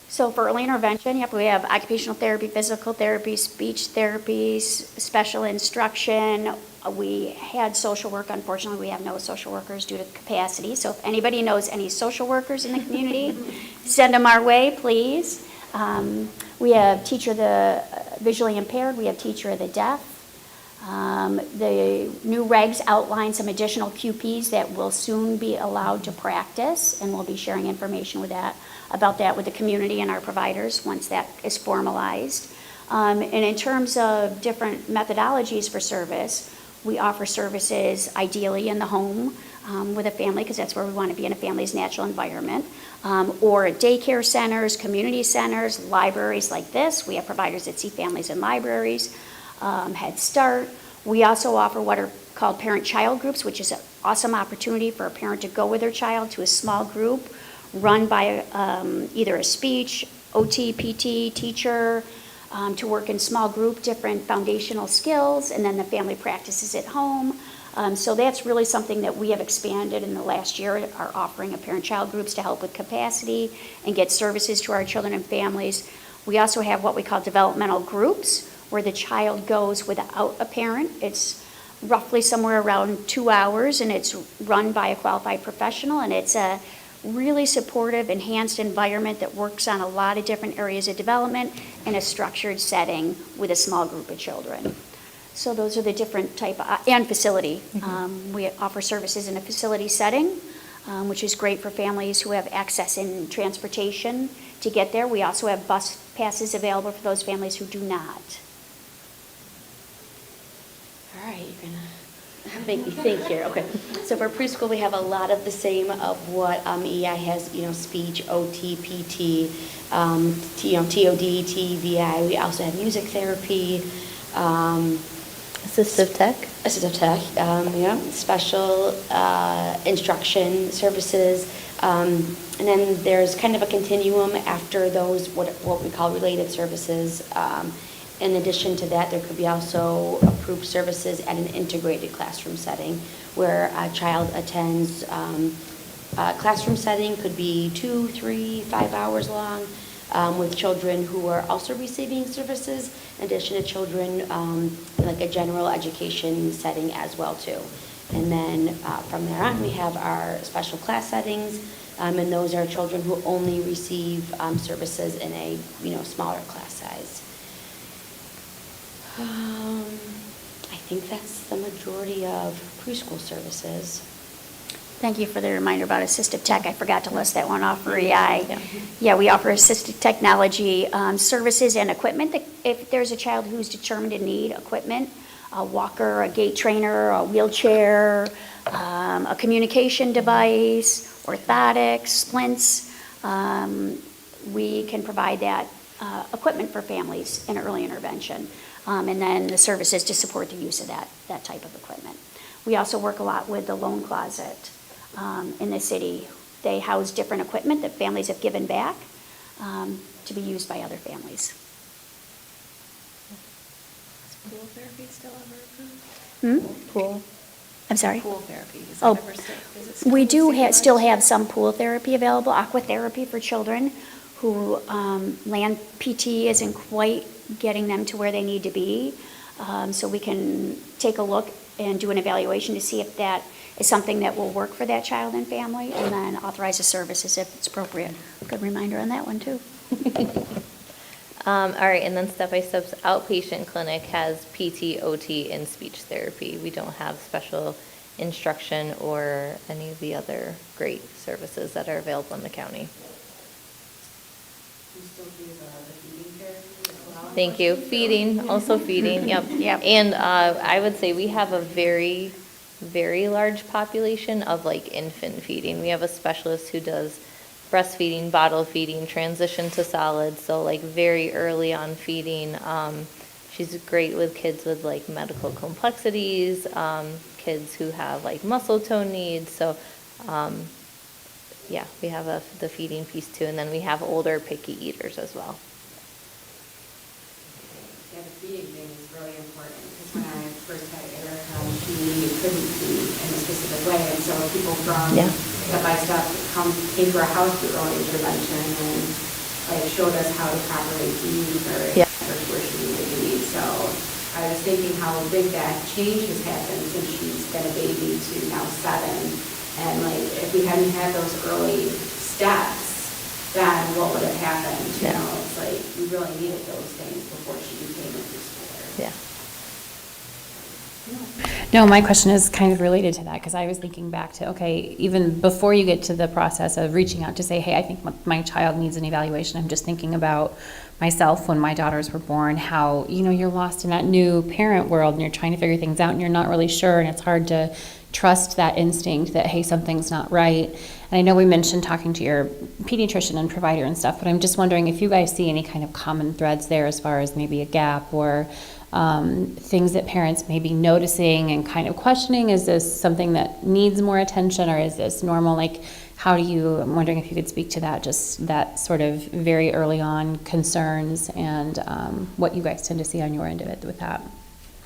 So for early intervention, yep, we have occupational therapy, physical therapy, speech therapy, special instruction. We had social work. Unfortunately, we have no social workers due to capacity. So if anybody knows any social workers in the community, send them our way, please. We have teacher of the visually impaired. We have teacher of the deaf. The new regs outline some additional QPs that will soon be allowed to practice, and we'll be sharing information about that with the community and our providers once that is formalized. And in terms of different methodologies for service, we offer services ideally in the home with a family, because that's where we want to be, in a family's natural environment, or at daycare centers, community centers, libraries like this. We have providers that see families in libraries, Head Start. We also offer what are called parent-child groups, which is an awesome opportunity for a parent to go with their child to a small group run by either a speech, OT, PT, teacher, to work in small group, different foundational skills, and then the family practices at home. So that's really something that we have expanded in the last year, are offering of parent-child groups to help with capacity and get services to our children and families. We also have what we call developmental groups, where the child goes without a parent. It's roughly somewhere around 2 hours, and it's run by a qualified professional, and it's a really supportive, enhanced environment that works on a lot of different areas of development in a structured setting with a small group of children. So those are the different type and facility. We offer services in a facility setting, which is great for families who have access in transportation to get there. We also have bus passes available for those families who do not.
All
right, you're gonna make me think here. Okay, so for preschool, we have a lot of the same of what EI has, speech, OT, PT, TOD, TVI. We also have music therapy,
Assistive tech?
assistive tech, special instruction services. And then there's kind of a continuum after those, what we call related services. In addition to that, there could be also approved services at an integrated classroom setting where a child attends, a classroom setting could be 2, 3, 5 hours long, with children who are also receiving services, in addition to children like a general education setting as well too. And then from there on, we have our special class settings, and those are children who only receive services in a smaller class size. I think that's the majority of preschool services.
Thank you for the reminder about assistive tech. I forgot to list that one off for EI. Yeah, we offer assistive technology services and equipment. If there's a child who's determined to need equipment, a walker, a gait trainer, a wheelchair, a communication device, orthotics, splints, we can provide that equipment for families in early intervention. And then the services to support the use of that type of equipment. We also work a lot with the Loan Closet in the city. They house different equipment that families have given back to be used by other families.
Is pool therapy still ever approved?
Pool.
I'm sorry?
Pool therapy, is
Oh,
that ever still, is it still?
We do
CPR?
still have some pool therapy available, aqua therapy for children who land PT isn't quite getting them to where they need to be. So we can take a look and do an evaluation to see if that is something that will work for that child and family, and then authorize the services if it's appropriate. Good reminder on that one, too.
All right, and then Step by Step's outpatient clinic has PT, OT, and speech therapy. We don't have special instruction or any of the other great services that are available in the county.
You still do the feeding therapy as well?
Thank you. Feeding, also feeding, yep.
Yep.
And I would say we have a very, very large population of like infant feeding. We have a specialist who does breastfeeding, bottle feeding, transition to solids, so like very early on feeding. She's great with kids with like medical complexities, kids who have like muscle tone needs. So yeah, we have the feeding piece too, and then we have older picky eaters as well.
Yeah, the feeding thing is really important, because when I first had Erica, she couldn't feed in a specific way, and so people from
Yeah.
Step by Step came to our house through early intervention and like showed us how to properly feed her
Yeah.
her where she needed to be. So I was thinking how big that change has happened since she's been a baby to now 7. And like, if we hadn't had those early steps, then what would have happened? You
Yeah.
know, it's like, we really needed those things before she became a preschooler.
Yeah.
No, my question is kind of related to that, because I was thinking back to, okay, even before you get to the process of reaching out to say, hey, I think my child needs an evaluation, I'm just thinking about myself when my daughters were born, how, you're lost in that new parent world and you're trying to figure things out and you're not really sure, and it's hard to trust that instinct that, hey, something's not right. And I know we mentioned talking to your pediatrician and provider and stuff, but I'm just wondering if you guys see any kind of common threads there as far as maybe a gap or things that parents may be noticing and kind of questioning. Is this something that needs more attention, or is this normal? Like, I'm wondering if you could speak to that, just that sort of very early on concerns and what you guys tend to see on your end of it with that.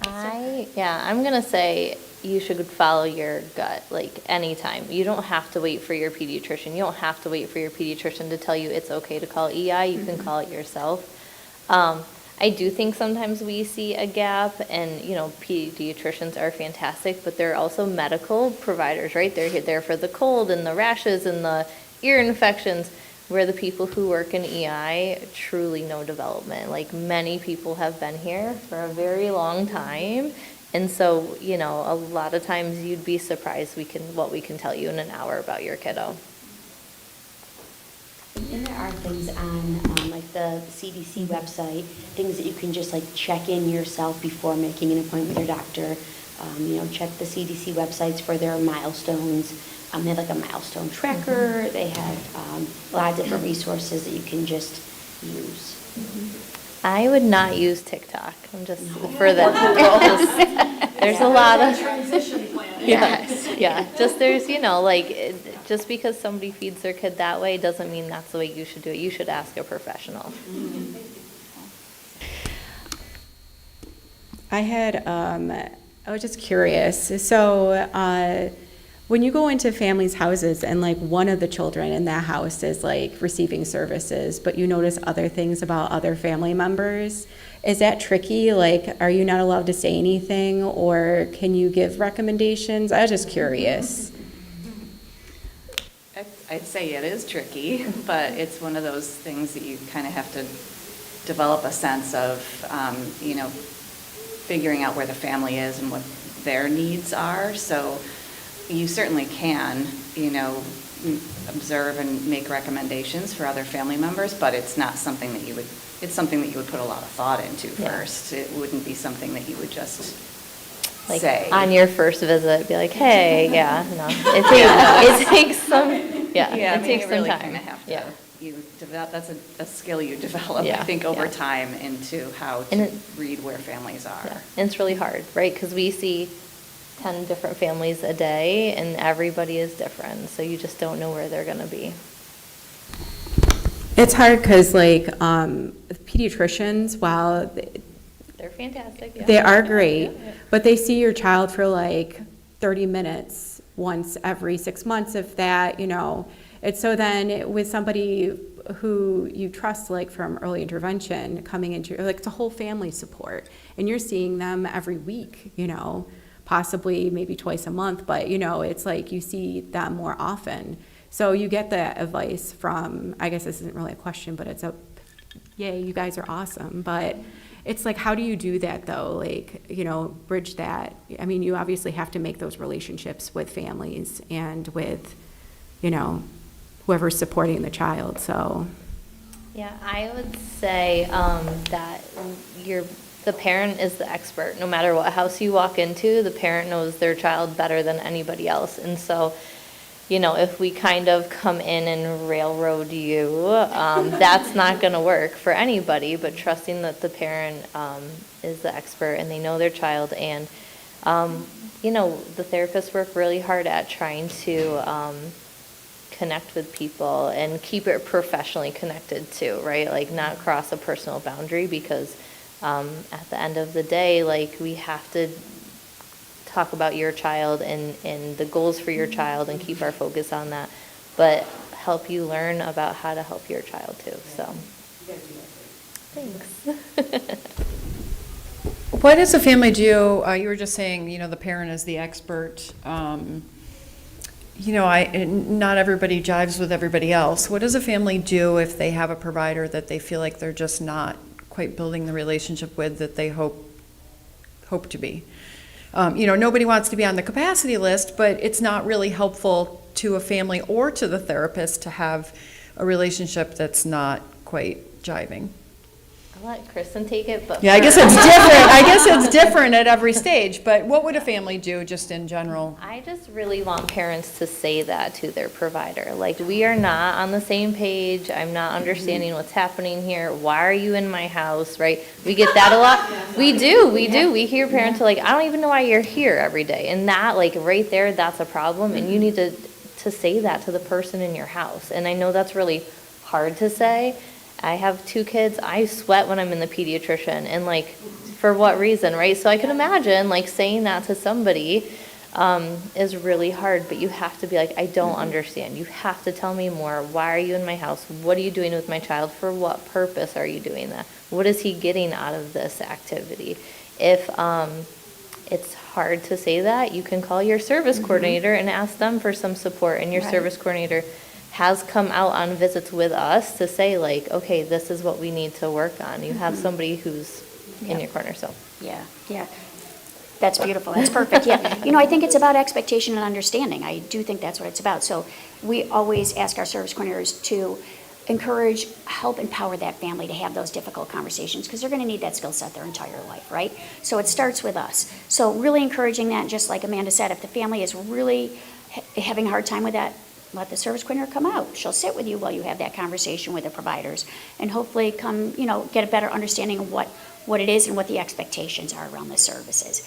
I'm gonna say you should follow your gut, like anytime. You don't have to wait for your pediatrician. You don't have to wait for your pediatrician to tell you it's okay to call EI. You can call it yourself. I do think sometimes we see a gap, and pediatricians are fantastic, but they're also medical providers, right? They're there for the cold and the rashes and the ear infections, where the people who work in EI truly know development. Like, many people have been here for a very long time, and so a lot of times you'd be surprised what we can tell you in an hour about your kiddo.
And there are things on like the CDC website, things that you can just like check in yourself before making an appointment with your doctor. check the CDC websites for their milestones. They have like a milestone tracker. They have a lot of different resources that you can just use.
I would not use TikTok. I'm just for that. There's a lot of
Transition plan.
yeah. Just there's just because somebody feeds their kid that way doesn't mean that's the way you should do it. You should ask a professional.
I was just curious. So, when you go into families' houses and like one of the children in that house is like receiving services, but you notice other things about other family members, is that tricky? Like, are you not allowed to say anything, or can you give recommendations? I was just curious.
I'd say it is tricky, but it's one of those things that you kind of have to develop a sense of, figuring out where the family is and what their needs are. So you certainly can, observe and make recommendations for other family members, but it's not something that it's something that you would put a lot of thought into first. It wouldn't be something that you would just
Like
say.
on your first visit, be like, hey, it takes some, it takes some
really
time.
kind of have to,
Yeah.
that's a skill you develop, I
Yeah,
think, over
yeah.
time into how
And
to
it-
read where families are.
Yeah, and it's really hard, right? Because we see 10 different families a day, and everybody is different, so you just don't know where they're going to be.
It's hard because like pediatricians, while
They're fantastic. Yeah.
they are
Yeah,
great,
yeah, yeah.
but they see your child for like 30 minutes once every 6 months, if that, It's so then with somebody who you trust, like from early intervention coming into, like it's a whole family support, and you're seeing them every week, possibly maybe twice a month, but it's like you see them more often. So you get the advice from, I guess this isn't really a question, but it's yay, you guys are awesome. But it's like, how do you do that though? Like, bridge that. I mean, you obviously have to make those relationships with families and with, whoever's supporting the child, so.
Yeah, I would say that the parent is the expert. No matter what house you walk into, the parent knows their child better than anybody else. And so, if we kind of come in and railroad you, that's not going to work for anybody, but trusting that the parent is the expert and they know their child. And, the therapists work really hard at trying to connect with people and keep it professionally connected too, right? Like not cross a personal boundary, because at the end of the day, like we have to talk about your child and the goals for your child and keep our focus on that, but help you learn about how to help your child too, so. Thanks.
What does a family do? You were just saying, the parent is the expert. Not everybody jives with everybody else. What does a family do if they have a provider that they feel like they're just not quite building the relationship with that they hope to be? Nobody wants to be on the capacity list, but it's not really helpful to a family or to the therapist to have a relationship that's not quite jiving.
I'll let Kristen take it, but.
Yeah, I guess it's different. I guess it's different at every stage, but what would a family do just in general?
I just really want parents to say that to their provider. Like, we are not on the same page. I'm not understanding what's happening here. Why are you in my house, right? We get that a lot. We do. We hear parents are like, I don't even know why you're here every day. And that, like, right there, that's a problem. And you need to say that to the person in your house. And I know that's really hard to say. I have 2 kids. I sweat when I'm in the pediatrician, and like, for what reason, right? So I can imagine like saying that to somebody is really hard, but you have to be like, I don't understand. You have to tell me more. Why are you in my house? What are you doing with my child? For what purpose are you doing that? What is he getting out of this activity? If it's hard to say that, you can call your service coordinator and ask them for some support, and your service coordinator has come out on visits with us to say like, okay, this is what we need to work on. You have somebody who's in your corner, so.
Yeah. That's beautiful. That's perfect. Yeah. I think it's about expectation and understanding. I do think that's what it's about. So we always ask our service coordinators to encourage, help empower that family to have those difficult conversations, because they're gonna need that skill set their entire life, right? So it starts with us. So really encouraging that, just like Amanda said, if the family is really having a hard time with that, let the service coordinator come out. She'll sit with you while you have that conversation with the providers, and hopefully come, get a better understanding of what it is and what the expectations are around the services.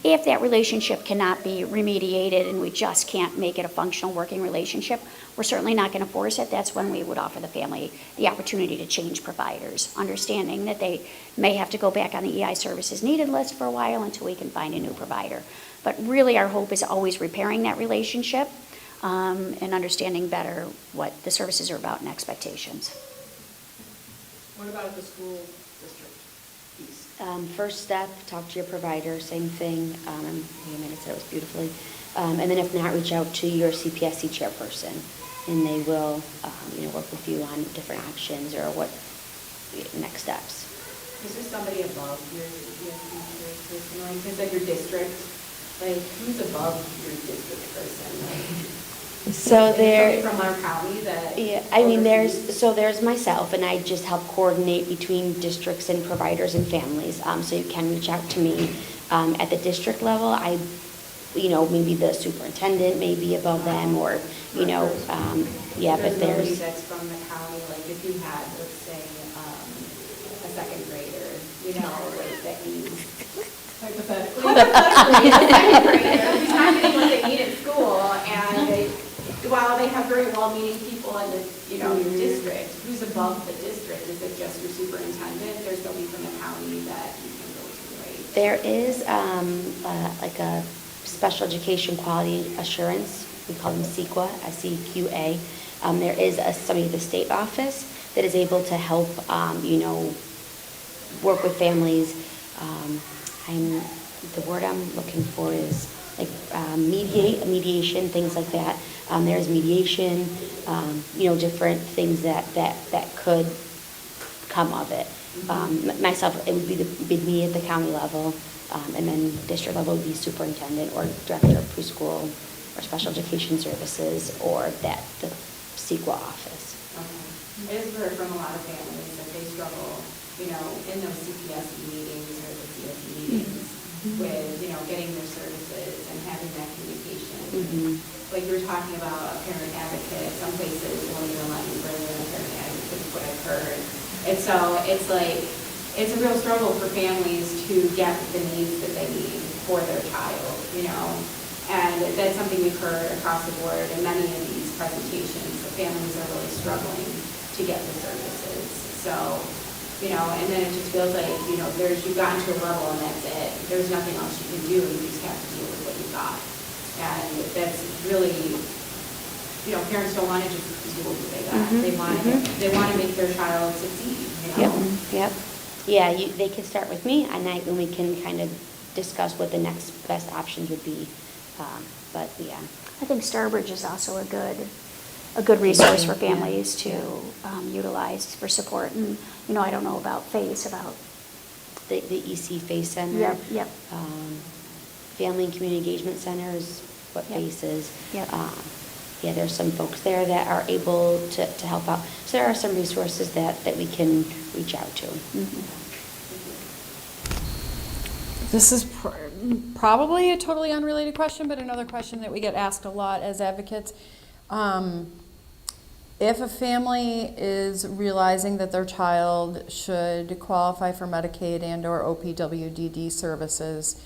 If that relationship cannot be remediated and we just can't make it a functional working relationship, we're certainly not going to force it. That's when we would offer the family the opportunity to change providers, understanding that they may have to go back on the EI services needed list for a while until we can find a new provider. But really, our hope is always repairing that relationship and understanding better what the services are about and expectations.
What about the school district piece?
First step, talk to your provider, same thing, Amanda said it was beautifully. And then if not, reach out to your CPSC chairperson, and they will, work with you on different options or what next steps.
Is there somebody above your person, like, is that your district? Like, who's above your district person?
So there.
Somebody from our county that.
Yeah, there's myself, and I just help coordinate between districts and providers and families. So you can reach out to me. At the district level, maybe the superintendent may be above them, or, but
There's
there's.
nobody that's from the county, like if you had, let's say, a second grader, like that needs, hypothetically. A second grader, who's not getting what they need at school, and while they have very well-meaning people in the, your district, who's above the district? Is it just your superintendent? There's nobody from the county that you can go to, right?
There is like a special education quality assurance. We call them SEQA, SEQA. There is somebody at the state office that is able to help, work with families. The word I'm looking for is like mediation, things like that. There's mediation, different things that could come of it. Myself, it would be me at the county level, and then district level would be superintendent or director of preschool or special education services, or the CEQA office.
Okay. I just heard from a lot of families that they struggle, in those CPS meetings or the CSE meetings with, getting their services and having that communication. Like you were talking about a parent advocate, some places won't even let you bring in a parent advocate, is what I've heard. And so it's like, it's a real struggle for families to get the needs that they need for their child, And that's something we've heard across the board in many of these presentations, that families are really struggling to get the services. So, and then it just feels like, you've gotten to a level and that's it. There's nothing else you can do, you just have to deal with what you've got. And that's really, parents don't want to just deal with what they got. They want to make their child succeed,
Yep. Yeah, they can start with me, and then we can kind of discuss what the next best options would be. But yeah.
I think Starbridge is also a good resource for families to utilize for support. And, I don't know about FACE, about.
The EC FACE Center.
Yep.
Family and Community Engagement Center is what
Yep.
FACE is.
Yep.
There's some folks there that are able to help out. So there are some resources that we can reach out to.
This is probably a totally unrelated question, but another question that we get asked a lot as advocates. If a family is realizing that their child should qualify for Medicaid and/or OPWDD services,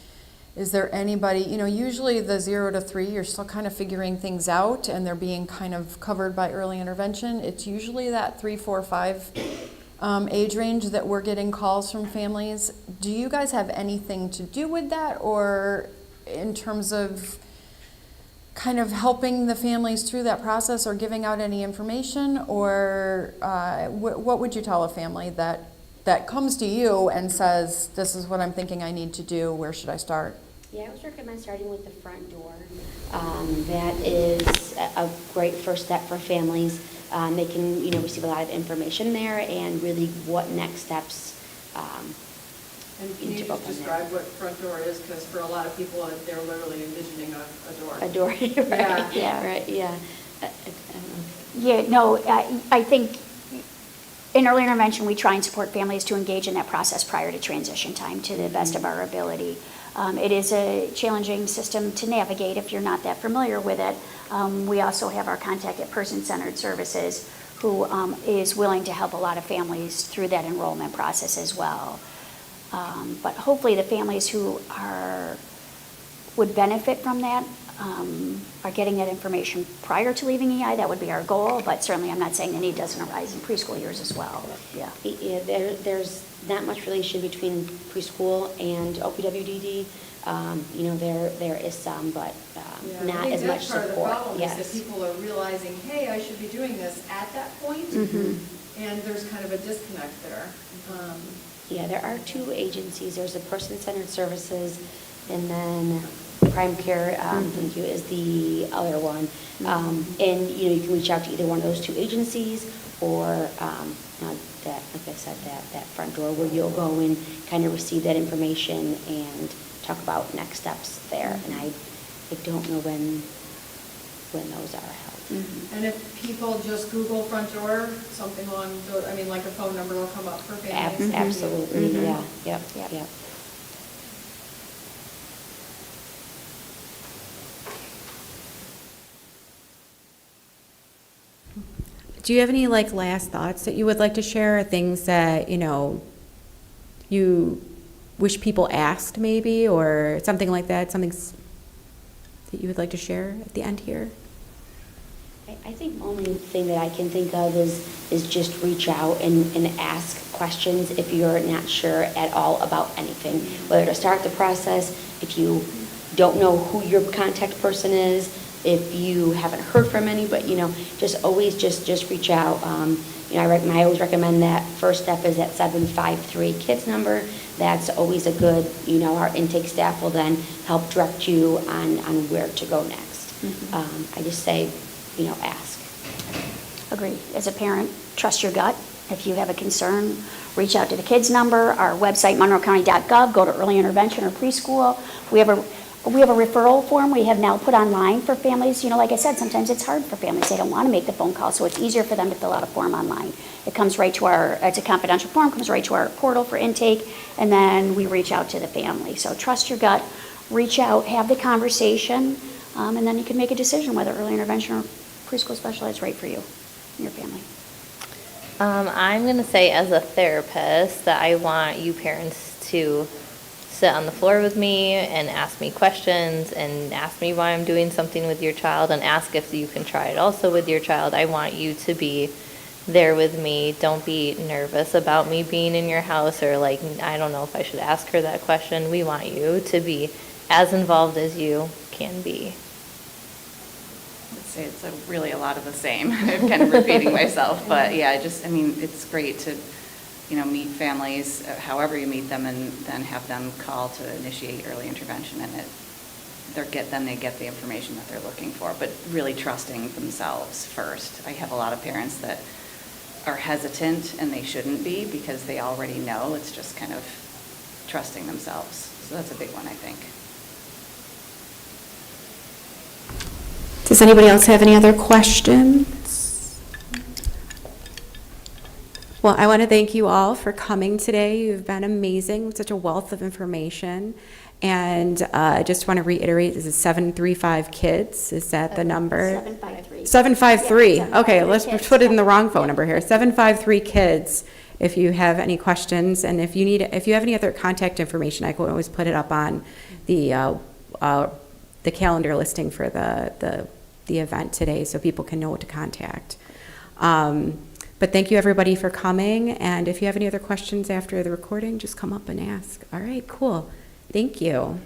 is there anybody, usually the 0 to 3, you're still kind of figuring things out and they're being kind of covered by early intervention. It's usually that 3, 4, 5 age range that we're getting calls from families. Do you guys have anything to do with that, or in terms of kind of helping the families through that process or giving out any information, or what would you tell a family that comes to you and says, this is what I'm thinking I need to do, where should I start?
Yeah, I would recommend starting with the front door. That is a great first step for families. They can, receive a lot of information there, and really what next steps.
And can you just describe what front door is? Because for a lot of people, they're literally envisioning a door.
A door, right?
Yeah.
Right. Yeah. I don't know.
Yeah, no, I think in early intervention, we try and support families to engage in that process prior to transition time to the best of our ability. It is a challenging system to navigate if you're not that familiar with it. We also have our contact at Person-Centered Services, who is willing to help a lot of families through that enrollment process as well. But hopefully the families who would benefit from that are getting that information prior to leaving EI. That would be our goal, but certainly I'm not saying the need doesn't arise in preschool years as well. Yeah.
Yeah, there's not much relation between preschool and OPWDD. You know, there is some, but not as much support.
I think that's part of the problem, is
Yes.
that people are realizing, hey, I should be doing this at that point, and there's kind of a disconnect there.
Yeah, there are two agencies. There's a Person-Centered Services, and then Prime Care, thank you, is the other one. And, you know, you can reach out to either one of those two agencies, or that, like I said, that front door where you'll go and kind of receive that information and talk about next steps there. And I don't know when those are held.
And if people just Google front door, something along, I mean, like a phone number will come up for families.
Absolutely, yeah, yep, yep.
Do you have any like last thoughts that you would like to share, or things that, you know, you wish people asked maybe, or something like that, that you would like to share at the end here?
I think the only thing that I can think of is just reach out and ask questions if you're not sure at all about anything. Whether to start the process, if you don't know who your contact person is, if you haven't heard from anybody, you know, just always just reach out. You know, I always recommend that first step is that 753 KIDS number. That's always a good, you know, our intake staff will then help direct you on where to go next. I just say, you know, ask.
Agree. As a parent, trust your gut. If you have a concern, reach out to the KIDS number, our website, monroecounty.gov, go to early intervention or preschool. We have a referral form we have now put online for families. You know, like I said, sometimes it's hard for families. They don't want to make the phone call, so it's easier for them to fill out a form online. It comes right to it's a confidential form, comes right to our portal for intake, and then we reach out to the family. So trust your gut, reach out, have the conversation, and then you can make a decision whether early intervention or preschool special is right for you and your family.
I'm going to say, as a therapist, that I want you parents to sit on the floor with me and ask me questions and ask me why I'm doing something with your child, and ask if you can try it also with your child. I want you to be there with me. Don't be nervous about me being in your house, or like, I don't know if I should ask her that question. We want you to be as involved as you can be.
I'd say it's really a lot of the same. I'm kind of repeating myself, but yeah, I mean, it's great to, you know, meet families, however you meet them, and then have them call to initiate early intervention, and they get the information that they're looking for, but really trusting themselves first. I have a lot of parents that are hesitant, and they shouldn't be, because they already know. It's just kind of trusting themselves. So that's a big one, I think.
Does anybody else have any other questions? Well, I want to thank you all for coming today. You've been amazing with such a wealth of information. And I just want to reiterate, this is 735 KIDS. Is that the number?
753.
753.
Yeah,
Okay,
753
let's
kids,
put it in the
yeah.
wrong phone number here. 753 KIDS. If you have any questions, and if you have any other contact information, I can always put it up on the calendar listing for the event today, so people can know what to contact. But thank you everybody for coming, and if you have any other questions after the recording, just come up and ask. All right, cool. Thank you.